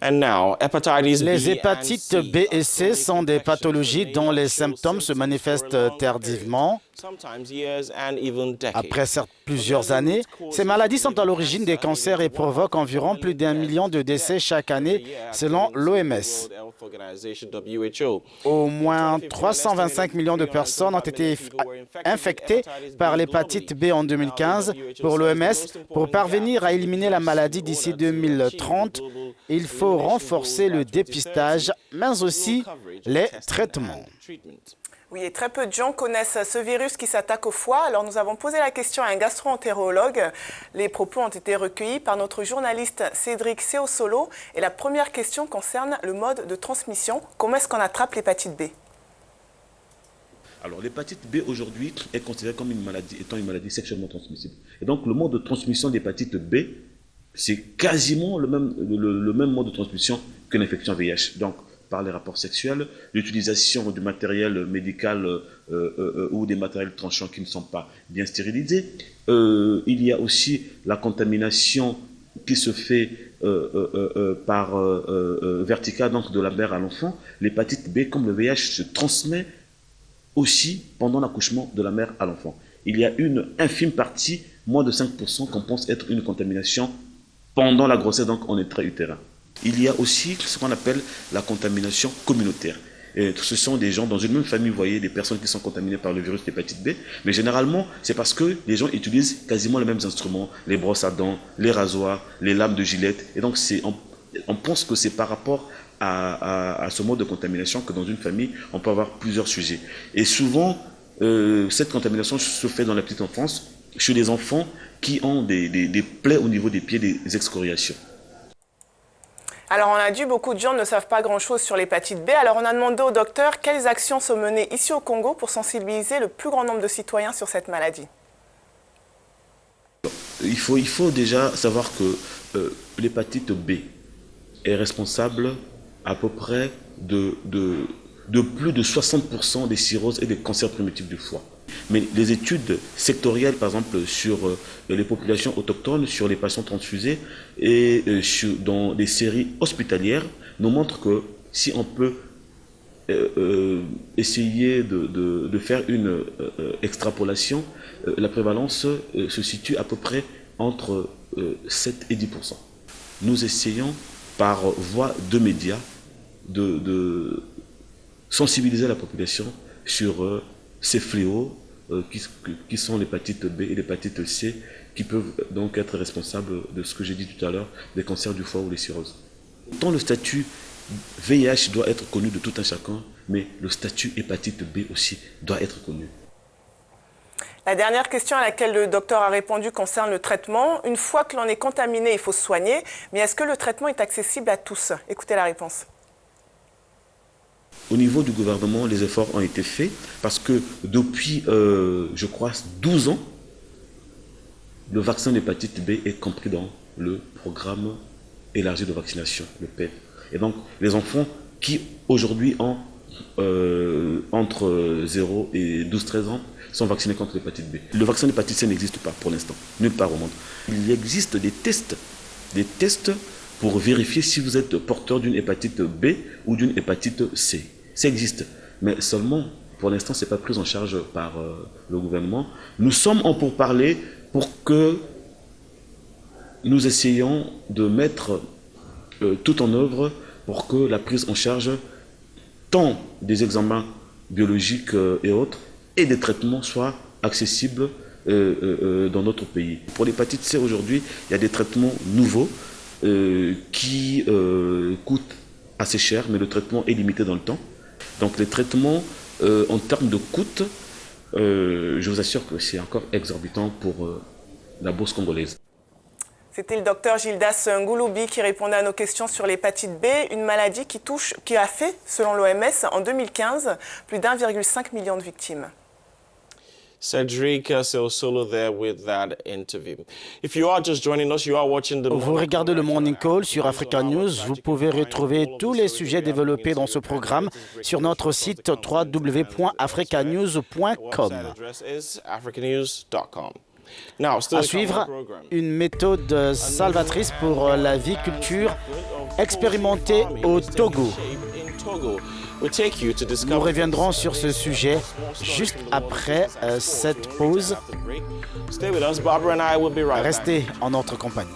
Les hépatites B et C sont des pathologies dont les symptômes se manifestent tardivement. Après plusieurs années, ces maladies sont à l'origine des cancers et provoquent environ plus d'1 million de décès chaque année selon l'OMS. Au moins 325 millions de personnes ont été infectées par l'hépatite B en 2015 pour l'OMS. Pour parvenir à éliminer la maladie d'ici 2030, il faut renforcer le dépistage, mais aussi les traitements. Oui, et très peu de gens connaissent ce virus qui s'attaque au foie. Alors nous avons posé la question à un gastro-entérologue. Les propos ont été recueillis par notre journaliste Cédric Seosolo. Et la première question concerne le mode de transmission. Comment est-ce qu'on attrape l'hépatite B? Alors l'hépatite B aujourd'hui est considérée comme étant une maladie sexuellement transmissible. Et donc le mode de transmission d'hépatite B, c'est quasiment le même mode de transmission que l'infection VIH. Donc par les rapports sexuels, l'utilisation du matériel médical ou des matériels tranchants qui ne sont pas bien stérilisés. Il y a aussi la contamination qui se fait par verticale, donc de la mère à l'enfant. L'hépatite B, comme le VIH, se transmet aussi pendant l'accouchement de la mère à l'enfant. Il y a une infime partie, moins de 5%, qu'on pense être une contamination pendant la grossesse, donc en intra-utérin. Il y a aussi ce qu'on appelle la contamination communautaire. Et ce sont des gens dans une même famille, vous voyez, des personnes qui sont contaminées par le virus d'hépatite B. Mais généralement, c'est parce que les gens utilisent quasiment les mêmes instruments, les brosses à dents, les rasoirs, les lames de gilette. Et donc, on pense que c'est par rapport à ce mode de contamination que dans une famille, on peut avoir plusieurs sujets. Et souvent, cette contamination se fait dans la petite enfance, chez les enfants qui ont des plaies au niveau des pieds, des excoriations. Alors on a dit, beaucoup de gens ne savent pas grand-chose sur l'hépatite B. Alors on a demandé au docteur quelles actions sont menées ici au Congo pour sensibiliser le plus grand nombre de citoyens sur cette maladie. Il faut déjà savoir que l'hépatite B est responsable à peu près de plus de 60% des cirrhoses et des cancers primitifs du foie. Mais les études sectorielles, par exemple, sur les populations autochtones, sur les patients transfusés et dans des séries hospitalières, nous montrent que si on peut essayer de faire une extrapolation, la prévalence se situe à peu près entre 7 et 10%. Nous essayons, par voie de médias, de sensibiliser la population sur ces fléaux qui sont l'hépatite B et l'hépatite C, qui peuvent donc être responsables de ce que j'ai dit tout à l'heure, des cancers du foie ou les cirrhoses. Tant le statut VIH doit être connu de tout un chacun, mais le statut hépatite B aussi doit être connu. La dernière question à laquelle le docteur a répondu concerne le traitement. Une fois que l'on est contaminé, il faut se soigner, mais est-ce que le traitement est accessible à tous? Écoutez la réponse. Au niveau du gouvernement, les efforts ont été faits parce que depuis, je crois, 12 ans, le vaccin d'hépatite B est compris dans le programme élargi de vaccination, le PEV. Et donc, les enfants qui aujourd'hui ont entre 0 et 12-13 ans sont vaccinés contre l'hépatite B. Le vaccin d'hépatite C n'existe pas pour l'instant, nulle part au monde. Il existe des tests pour vérifier si vous êtes porteur d'une hépatite B ou d'une hépatite C. Ça existe, mais seulement, pour l'instant, ce n'est pas pris en charge par le gouvernement. Nous sommes en pourparlers pour que nous essayions de mettre tout en œuvre pour que la prise en charge tant des examens biologiques et autres et des traitements soient accessibles dans notre pays. Pour l'hépatite C, aujourd'hui, il y a des traitements nouveaux qui coûtent assez cher, mais le traitement est limité dans le temps. Donc les traitements, en termes de coûts, je vous assure que c'est encore exorbitant pour la bourse congolaise. C'était le docteur Gildas Ngouloubi qui répondait à nos questions sur l'hépatite B, une maladie qui a fait, selon l'OMS, en 2015, plus d'1,5 million de victimes. Cédric Seosolo there with that interview. If you are just joining us, you are watching the... Vous regardez le Morning Call sur Africa News. Vous pouvez retrouver tous les sujets développés dans ce programme sur notre site www.africanews.com. Our website address is africanews.com. Now, still À to come on suivre, the program. une méthode salvatrice pour la vie culture expérimentée au Togo. Nous reviendrons sur ce sujet juste après cette pause. Stay with us. Barbara and I will be right back. Restez en notre compagnie.